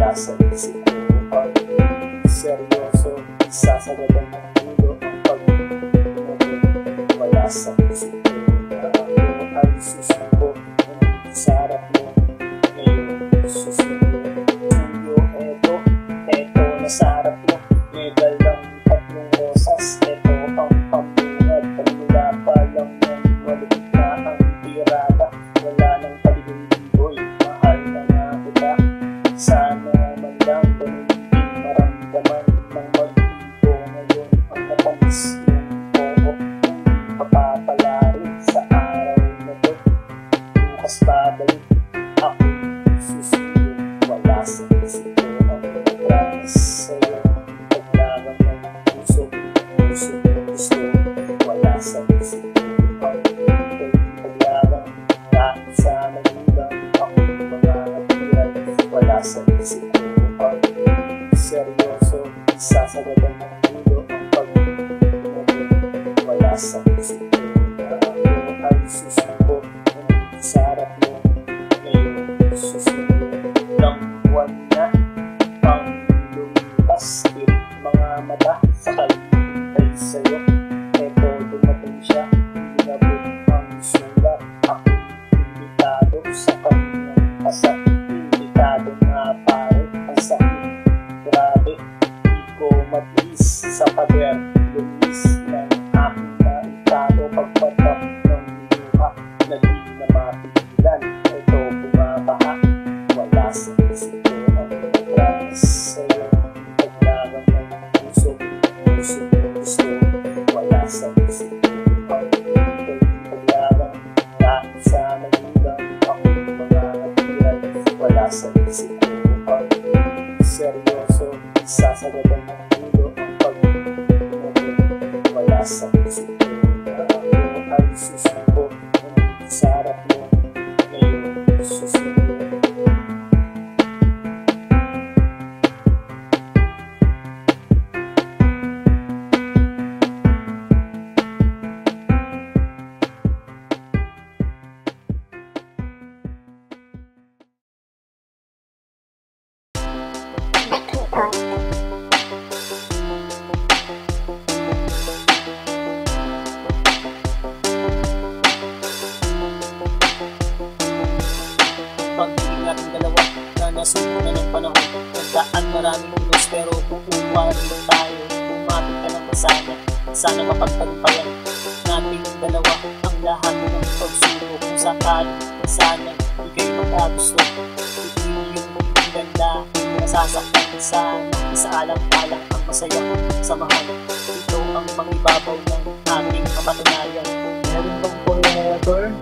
wala sa isip ko ang seryoso, isasagadan ng ulo ang pag-ibig. Wala sa isip ko na ako ay susuko nandito sa harap mo ngayon. Susuko tuyo, eto na sa harap mo. May dalang tatlong rosas, eto ang pamungad. Pagmula pa lang yan, malupit na ang tirada. Wala nang paligoy, mahal na nga kita. Sana man lang ganun din maramdaman ng mag-ibo ngayon. Ang natamis yung oo, hindi papapala rin sa araw na to. Bukas babalik ako susunod, wala sa isip ko ang promise sa'yo. Paglaban ng puso gusto, wala sa isip ko ang paglaban. Kahit sa magulang ako mga natiran, wala sa isip ko ang seryoso, isasagadan ng ulo ang pag-ibig. Wala sa isip ko na ako ay susuko nandito sa harap mo ngayon. Susunod ng buwan na ang lumipas, tirik mga mata sa kalihintay sa'yo. Eto dumating siya, inabot ang sulat. Ako imbitado sa kanyang kasal. Imbitado nga pare, ang sakit. Grabe, di ko matiis sa pader. Lumis ng aking naitado, pagpatak ng luha na di na mapigilan. Ito bumabaha, wala sa isip ko ang promise sa'yo. Paglaban ng puso gusto, wala sa isip ko ang paglaban. Kahit sa magulang ako mga natiran, wala sa isip ko ang seryoso, isasagadan ng ulo ang pag-ibig. Wala sa isip ko na ako ay susuko nandito sa harap mo ngayon. Susunod pag-ibig natin dalawa na nasuko na ng panahon. Nagdaan maraming ulos pero kukuha rin tayo. Umapit ka naman sana mapagtagumpayan natin dalawa ang lahat ng pagsubok. Kung sakali sana di kayo magkagusto, ito yung ganda nasasaktan sana. Isaalang-alang ang masaya samahan. Ito ang mangibabaw ng ating kapatunayan. Meron bang forever?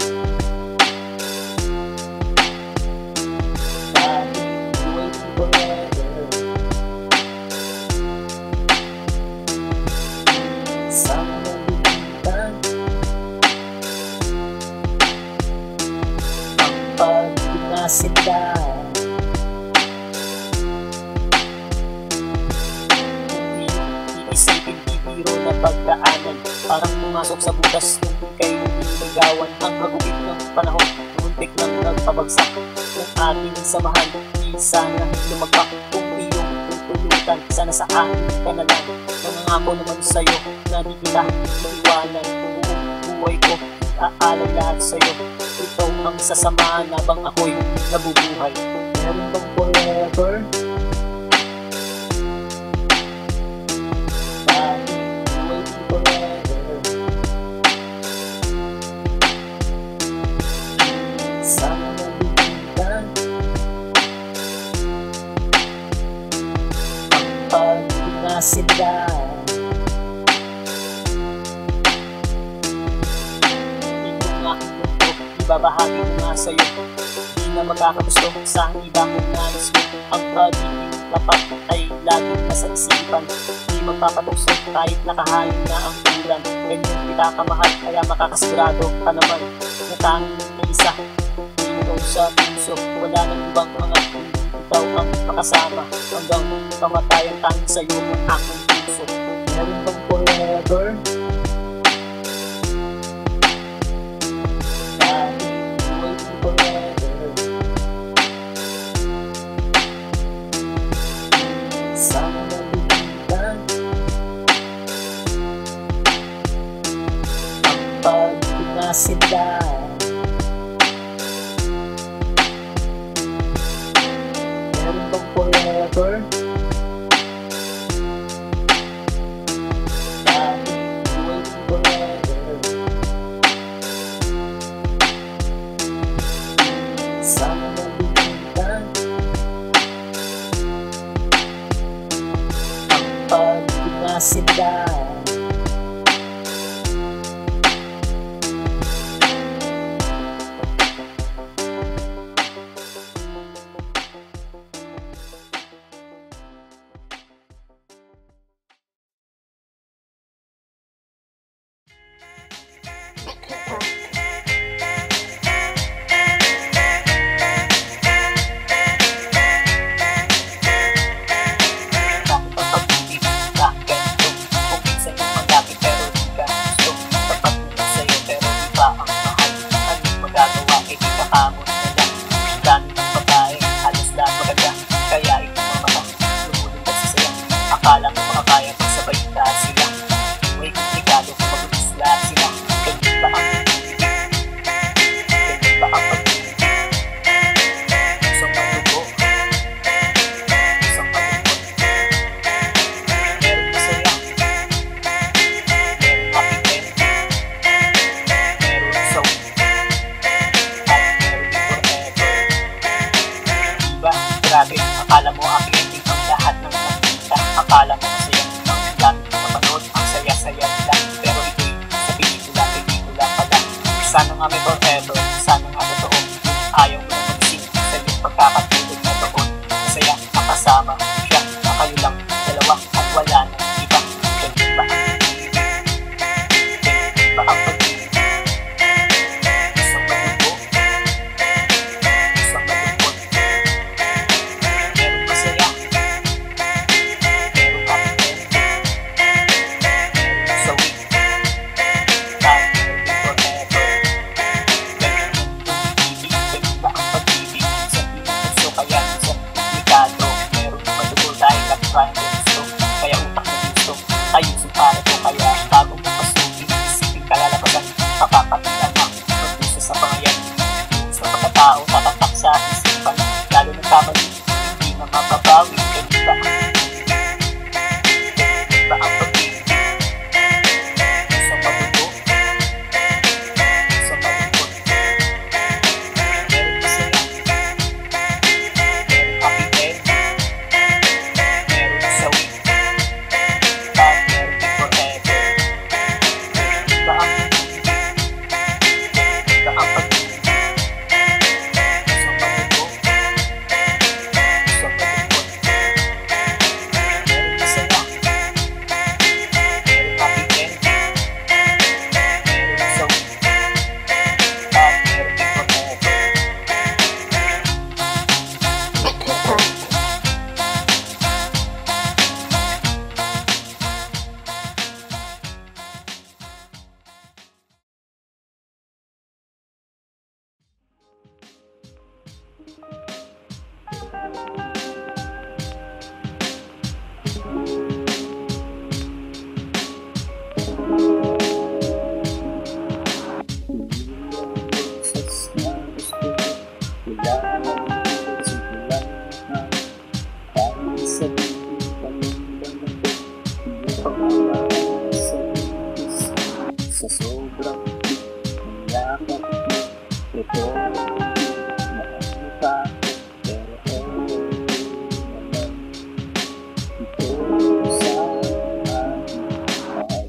Sila hindi iisipin bibiro na pagdaanan, parang pumasok sa butas nung ika'y niligawan. Ang hagupit ng panahon, muntik nang nagpabagsak ng ating samahan. Di sana lumagpak kung iyong tutulutan, sana sa akin ka na lang. Nangangako naman sa'yo na di kita iiwanan. Buong buhay ko aalay lahat sa'yo. Ito ang sasamahan habang ako'y nabubuhay. Meron bang forever? Waiting forever. Sana nabigyan ang pag-ibig na sila. Ibabahagi ko nga sa'yo, di na magkakagusto sa iba kong nais mo. Ang pag-ibig tapat ay laging nasa isipan, di magpapatukso kahit nakahain na ang ulan. Ganyan kita kamahal, kaya makakasigurado ka naman na tanging isa. Ikaw sa puso, wala nang ibang mga kundi ikaw ang makasama. Hanggang kamatayan tanging sa'yo ang aking puso. Meron bang forever? forever. Sana malimutan ang pag-inasindan. Akala mo makakaya pag sabay na sila. May komplikado kung mag-isla sila. Ganyan ba ang pag-ibig? Ganyan ba ang pag-ibig? Isang malubo, isang malungkot. Meron masaya, meron happy end, meron sawi, at meron forever. Diba? Grabe, akala mo happy ending ang lahat ng akala mo masaya ang dami ng kapanood, ang saya-saya nila. Pero ito'y sa pelikula pala. Sana nga may forever, sana nga totoo. Ayaw mo na mag-sing sa iyong pagkakatulog na doon. Masaya, makasama siya, na kayo lang dalawa at wala nang iba. Ganyan ba ang pag-ibig? Ganyan ba ang pag-ibig? Isang malubo, isang malungkot. Meron masaya, kaya utak na gusto, ayusin para to. Kaya bago mo pasukin, isipin kalalabasan, papapatilan mo, magpusa sa pangayan. Sa pagkatao, tatatak sa isipan, lalo ng kamali, hindi na mapabawi. Ganyan ba ang pag-ibig? Ganyan ba ang pag-ibig? Isang malubo, isang malungkot. Meron masaya, meron happy end, meron sawi, at meron forever. Ganyan ba ang pag-ibig? Ganyan ba ang pag-ibig? Isang malubo, isang malungkot. Meron masaya, meron happy end, meron sawi, at meron forever. Sa sobrang yakap, ito nakakita, pero naman ito sa ating bahay.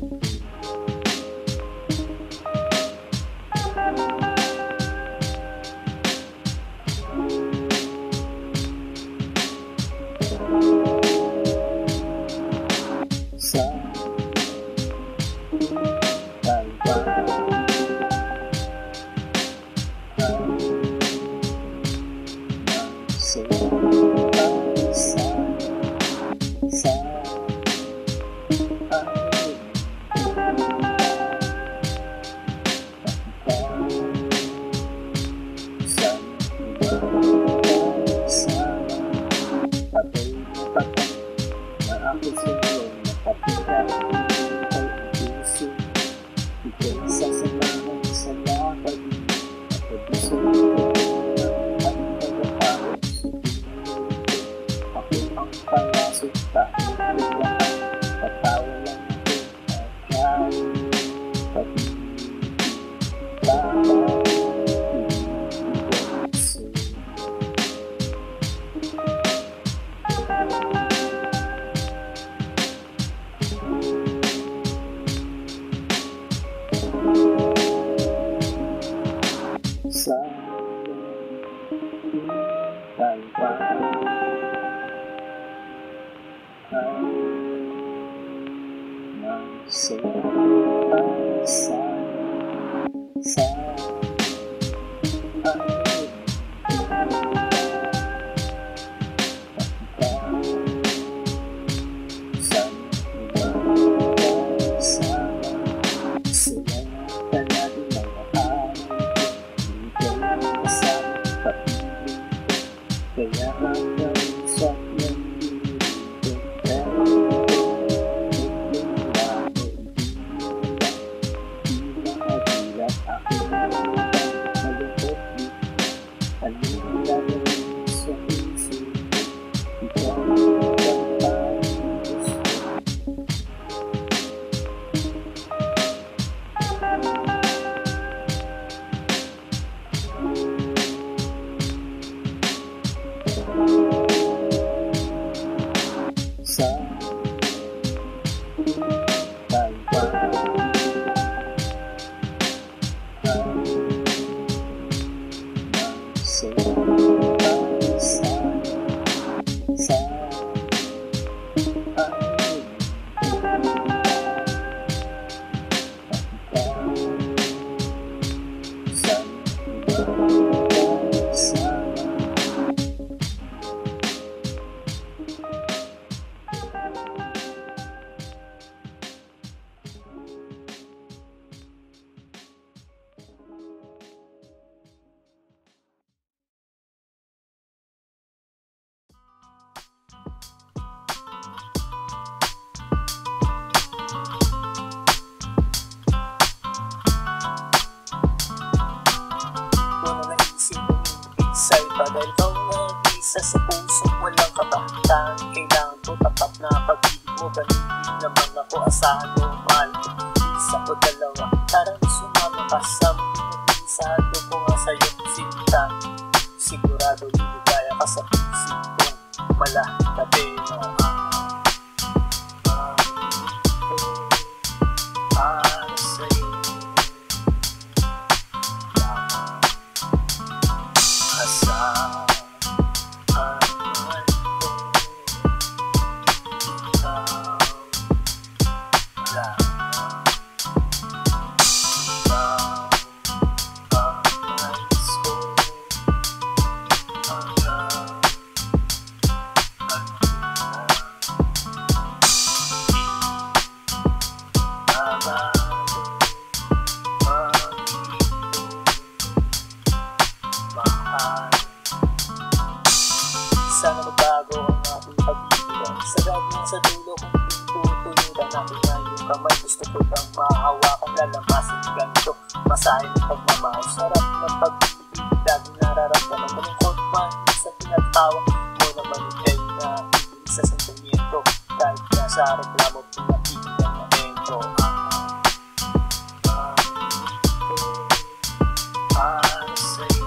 Sa Ang sa'yo ay sa kaya hanggang sa nandito pero di mahagilap ako malungkot dito anong lalawin sa isip ikaw ang pag-ibig sa talipang sa'yo ay sa Isa'y bagay ikaw nag-isa sa puso walang kabahatan kailangan ko tapat na pag-ibig mo ganun din naman ako asahan mo mahal ko isa o dalawa tarang sumama ka sa mag-isado ko nga sa'yo sinta sigurado liligaya ka sa puso kong malatabi na para sa'yo asahan sana magbago ang aking pag-ibigan sagad mo sa dulo kung pintutunuran aking ngayong kamay gusto ko kang mahawakan lalamasin ganito masahin ng pagmamahal sarap ng pag-ibig laging nararamdaman malungkot man sa pinagtawa mo naman ikay na ibig sa sentimiento kahit nasa reklamo pinakikita na entro para sa'yo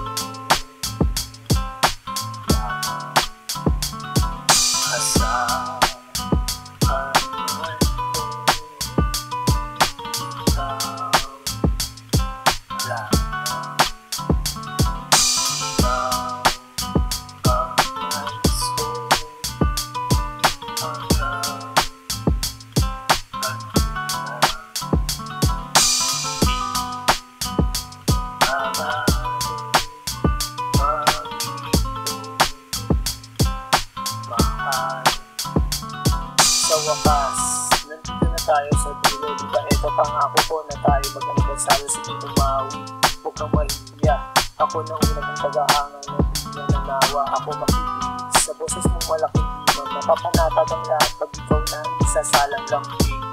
sa wakas, nandito na tayo sa dulo diba ito pangako ko na tayo mag-anibersaryo sige umawi huwag kang mahiya ako na una mong tagahangan na hindi na nawa ako makikinig sa boses mong malaking dimang napapanatag ang lahat pag ikaw na isasalang lambing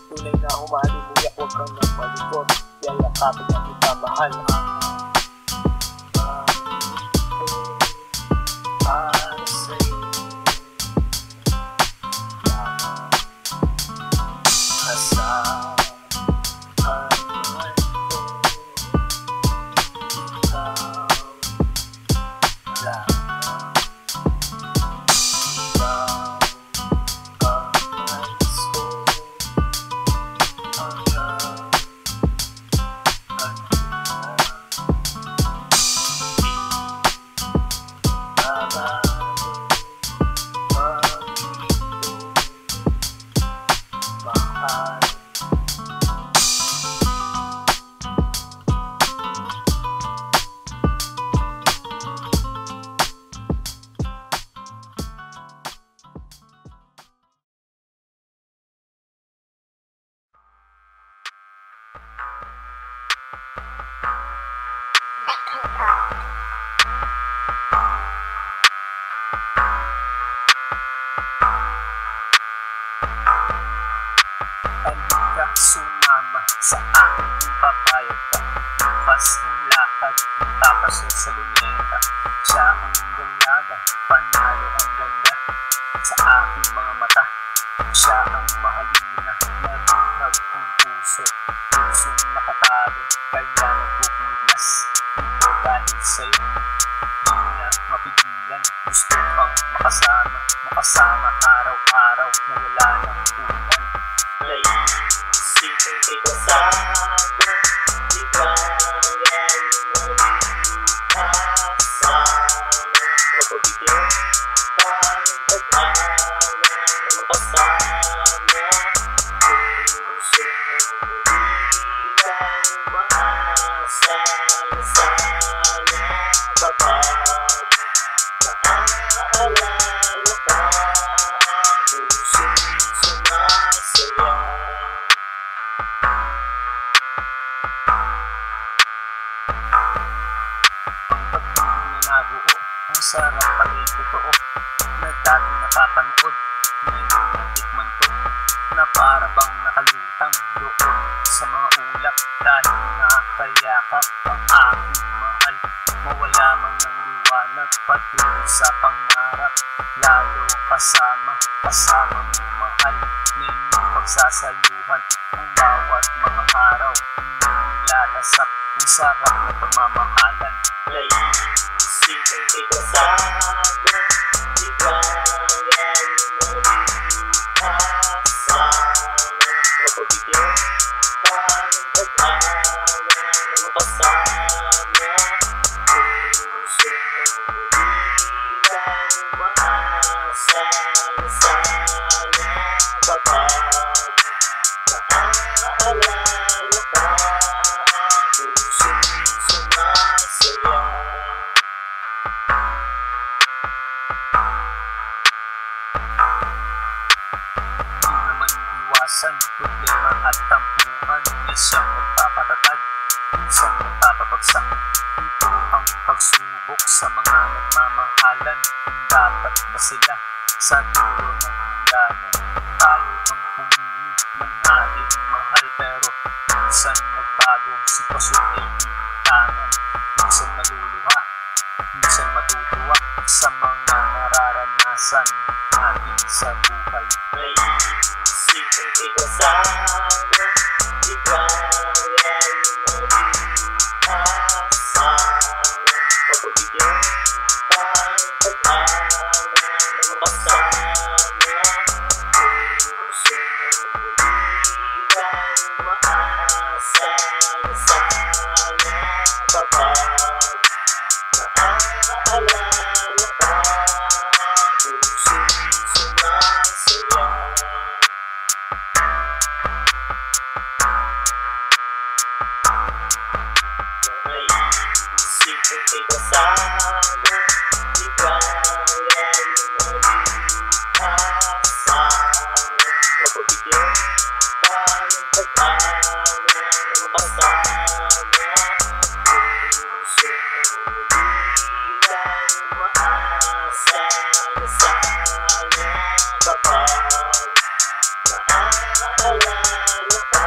tunay na humalimuyak huwag kang nang malikot yayakapin na kita mahal para sa'yo asahan ko sumama sa aking papayag ka. Bukas ng lakad, magpapasya sa luneta. Siya ang dalaga, panalo ang ganda sa aking mga mata. Siya ang mahalina, nabihag ang puso, pusong nakatago, kaya nagpupumiglas. Ito dahil sa'yo, di na mapigilan. Gusto pang makasama araw-araw na wala ng ulan. Naisipin kay kasama, di kaya mag-asama. Mapabigyan pa ng pag-ama na makasama. Puso hindi lang maasa na sana kapag naaalala ka. Pusong sumasaya. Nabuo, ang sarap pala'y totoo, na dati nakapanood, ngayon natikman ko, na para bang nakalutang doon sa mga ulap. Dahil nakakayakap ang aking mahal, mawala man ng liwanag patungo sa pangarap. Lalo kasama mo mahal, na inyong pagsasaluhan ang bawat mga araw. Nilalasap ang sarap na pagmamahalan. Naisipin kay kasama, di kaya mag-asama. Mapabigyan pa ng pag-ama na makasama. Puso hindi lang maasa na sana kapag naaalala ka. Pusong sumasaya. Di naman iwasan problema at tampuhan, na siyang nagpapatatag, minsan nagpapabagsak. Ito ang pagsubok sa mga nagmamahalan. Kung dapat ba sila sa dulo ng hangganan? Tayo ang pumili ng ating mahal, pero minsan nagbago, sitwasyon ay itangan. Minsan maluluha, minsan matutuwa sa mga nararanasan natin sa buhay. Naisipin kay kasama, di kaya mag-asama. Mapabigyan pa ng pag-ama na makasama. Puso hindi lang maasa na sana kapag naaalala ka. Pusong sumasaya. Naisipin kay kasama, di kaya mag-asama. Mapabigyan pa ng pag-ama na makasama. Puso hindi lang maasa na sana kapag naaalala ka.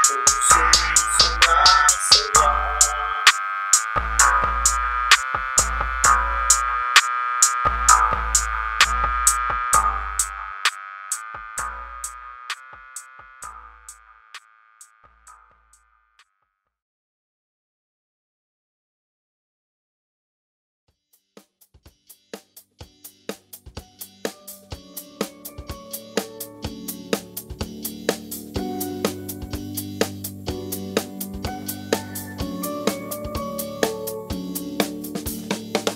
Pusong sumasaya.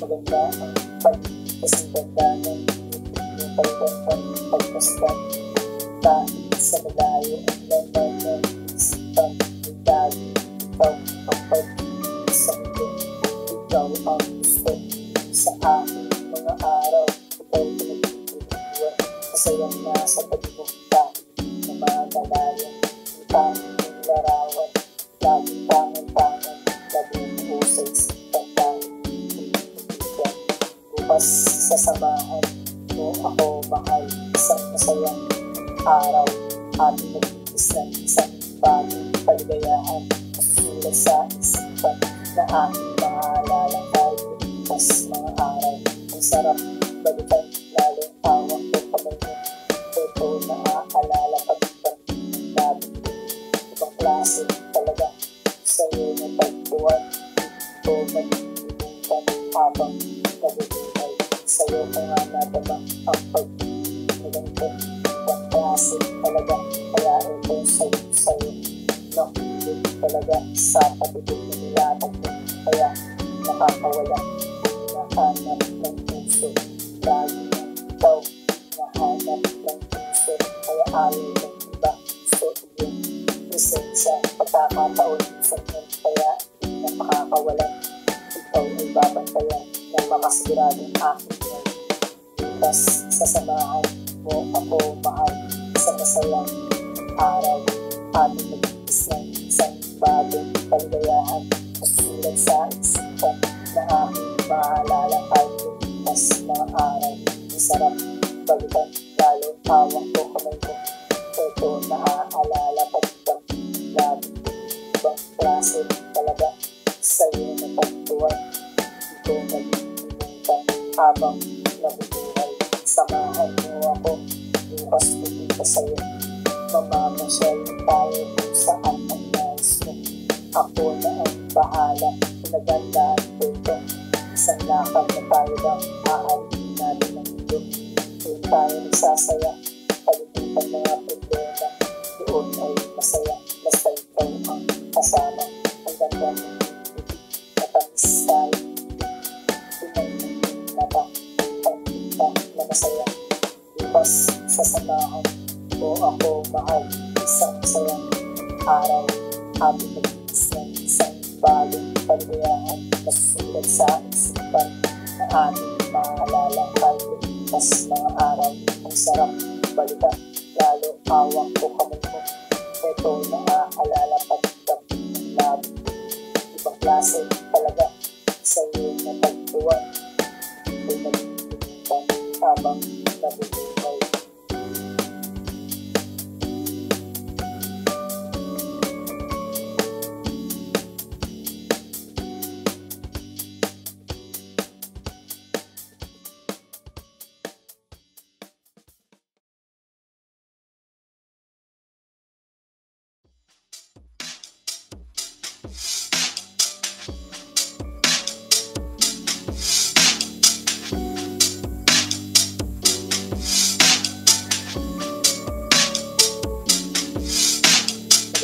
Maganda ang pagkasindandanan, yung pagkakang pagkastan. Dahil sa malayo ang laman ng isipan, dahil ikaw ang pag-isang ko. Ikaw ang gusto sa aking mga araw. Ikaw pinagtutuluan, masayang nasa tabi mo. Dahil na magalayan, ang tanging larawan, laging tangan-tangan, laging po sa isipan. Dahil bukas sasamahan mo ako mahal, isang masayang araw ating naging nagtitiis ng isang bagong kaligayahan. Masusulat sa isipan na aking maalala kahit lumipas mga araw. Ang sarap balikan, lalo hawak ko kamay mo. Ito naaalala pag-ibang natin. Ibang klase talaga sa'yo na tagpuan. Ito malilimutan habang nabubuhay. Sa'yo ko nga nadama ang pag-ibang. Ibang klase talaga, kaya ito sa'yo. Nakulit talaga sa patibig na nilatag mo. Kaya nakakawala, nahanap ng puso. Lagi na ikaw, nahanap ng puso. Kaya ayaw ng iba, gusto iyong presensya. Pagkakataon sa inyo, kaya hindi na makakawalan. Ikaw ay babantayan ng makasiguradong aking yan. Bukas sa samahan mo ako mahal sa masayang araw. Ating nagtitis ng isang bagong kaligayahan. Masusulat sa isipan na aking maalala kahit lumipas mga araw. Ang sarap balikan, lalo hawak ko kamay mo. Ito naaalala pag-ibang natin. Ibang klase talaga sa'yo na pagtuwan. Ito malilimutan habang nabubuhay. Samahan mo ako, bukas pupunta sa'yo. Mamamasyal tayo kung saan ang nais mo. Ako na ang bahala, pinagandaan ko ito. Isang lakad na tayo lang, aalipin natin ang mundo. Doon tayo nagsasaya, palimutan mga problema. Doon ay masaya, basta ikaw ang kasama. Ang ganda ng ibig, matamis tayo. Tunay ng mata, pagkita na masaya. Bukas sa samahan mo ako mahal, isang sayang araw. Habang nagtitis ng isang bagong kaligayahan. Masusulat sa isipan na ating maalala kahit lumipas mga araw. Ang sarap balikan, lalo hawak ko kamay mo. Ito naaalala pag-ibang ng labi. Ibang klase talaga sa'yo na tagpuan. Ito nalilimutan habang nabubuhay.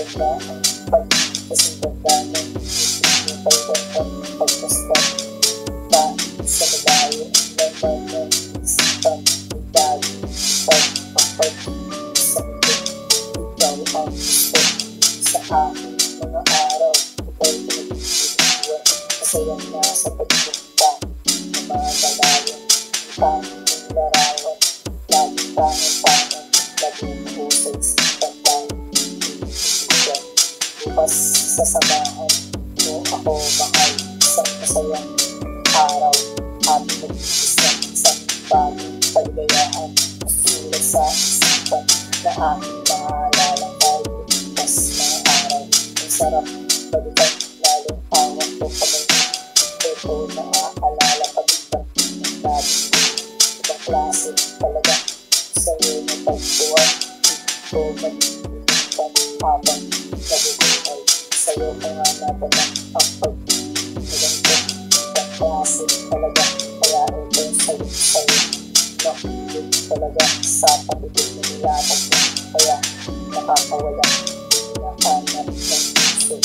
Maganda ang pagkasinganda ng pagkasinganda ng pagkastan. Kahit sa malayo ang laman ng isipan, may dali pagpapag sa mundo. Ikaw ang gusto sa aking mga araw. Ikaw pinag-iwan, masayang nasa pagpunta na mga malayo. Ang tanging larawan, laging tangan-tangan, laging puso sa isipan tayo. Bukas sa samahan mo ako mahal, isang masayang araw. Ating nagtitis ng isang bagong kaligayahan. Masusulat sa isipan na aking maalala kahit lumipas mga araw. Ang sarap balikan, lalo hawak ko kamay mo. Ito naaalala pag-ibang ng labi. Ibang klase talaga sa'yo na tagpuan. Ito malilimutan habang nabubuhay. Sa'yo ko nga nadama ang pag-ibang. Ibang klase talaga, kaya ito sa'yo. Nakulit talaga sa patibig na nilatag mo. Kaya nakakawala, nahanap ng puso.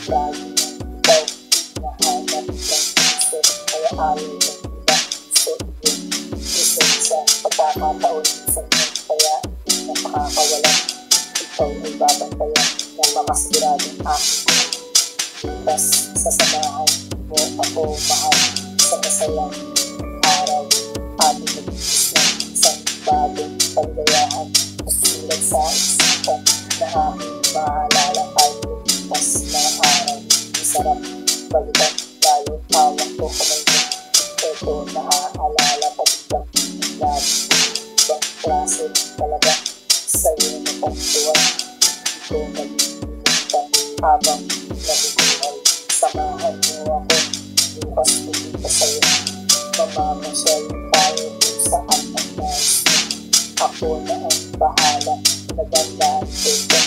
Lagi na ikaw, nahanap ng puso. Kaya ayaw ng iba, gusto iyong presensya. Pagkakataon sa inyo, kaya hindi na makakawala. Ikaw ay babantayan ng makasiguradong aking yan. Bukas sa samahan mo ako mahal sa masayang araw. Ating nagtitis ng isang bagong kaligayahan. Masusulat sa isipan na aking maalala kahit lumipas mga araw. Ang sarap balikan, lalo hawak ko kamay mo. Ito naaalala pag-ibang ng labi. Ibang klase talaga sa'yo na pagtuwan. ko malilimutan habang nabubuhay. Samahan mo ako bukas pupunta sa'yo. Mamamasyal tayo kung saan ang nais mo. Ako na ang bahala, nagandaan ko ito.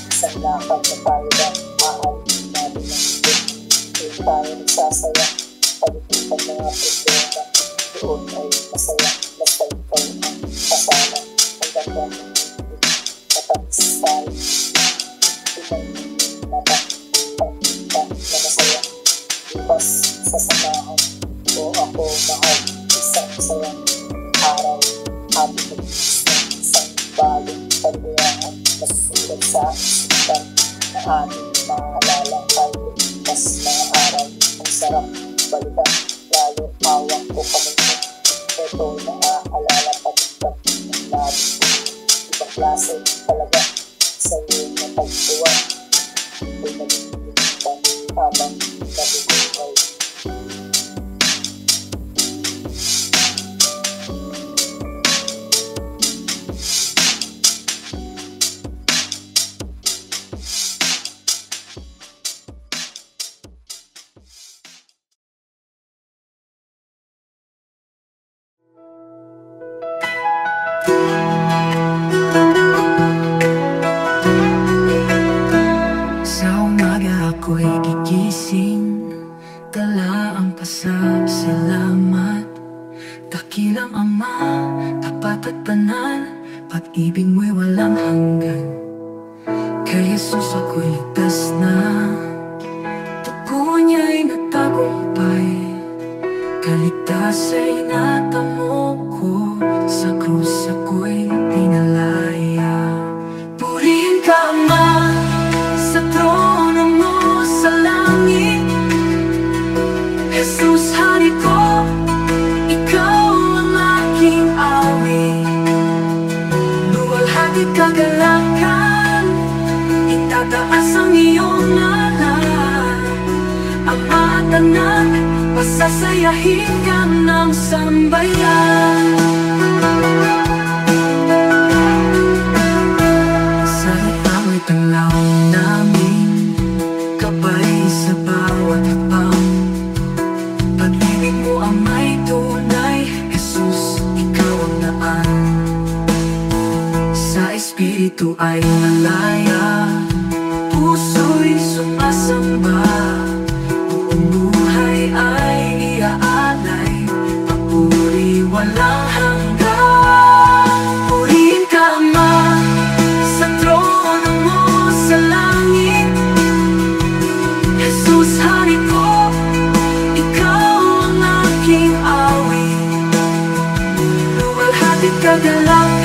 Isang lakad na tayo ba, aalis natin ang ito. Doon tayo nagsasaya, paliputan mga problema. Doon ay masaya, basta ikaw ang kasama. Ang ganda ng mundo, matamis tayo. Pinag-ibig na ba, pagkita na masaya. Bukas sasamahan ko ako mahal. Isang sayang araw, ating nag-iis ng isang bagong kaligayahan. Nasusulat sa isipan na ating maalala tayo. Mas mga araw, ang sarap balikan. Lalo hawak ko kamay mo. Ito naaalala pati ng labi ko. Ibang klase talaga sa'yo na pagtuwa. Ito'y nalilimutan habang nabubuhay. Ako'y gigising, dala ang pasasalamat. Dakilang Ama, tapat at banal, pag-ibig mo'y walang hanggan. Kay Jesus ako'y ligtas na, dugo niya'y nagtagumpay. Kaligtas ay natamo ko, sa krus ako'y pinalaya. Purihin ka Ama, sa trono mo sa langit. Jesus, hari ko, ikaw ang aking awit. Luwalhati kagalakan, itataas ang iyong ngalan. Ama at Anak, pasasayahin ka ng sambayan. Sa ipawa'y tanglaw namin, gabay sa bawat hakbang. Pag-ibig mo ang may tunay, Jesus, ikaw ang daan. Sa Espiritu ay malaya, puso'y sumasamba. Buong buhay ay iaalay, papuri walang hanggan. Purihin ka Ama, sa trono mo sa langit. Jesus, hari ko, ikaw ang aking awit. Luwalhati kagalakan,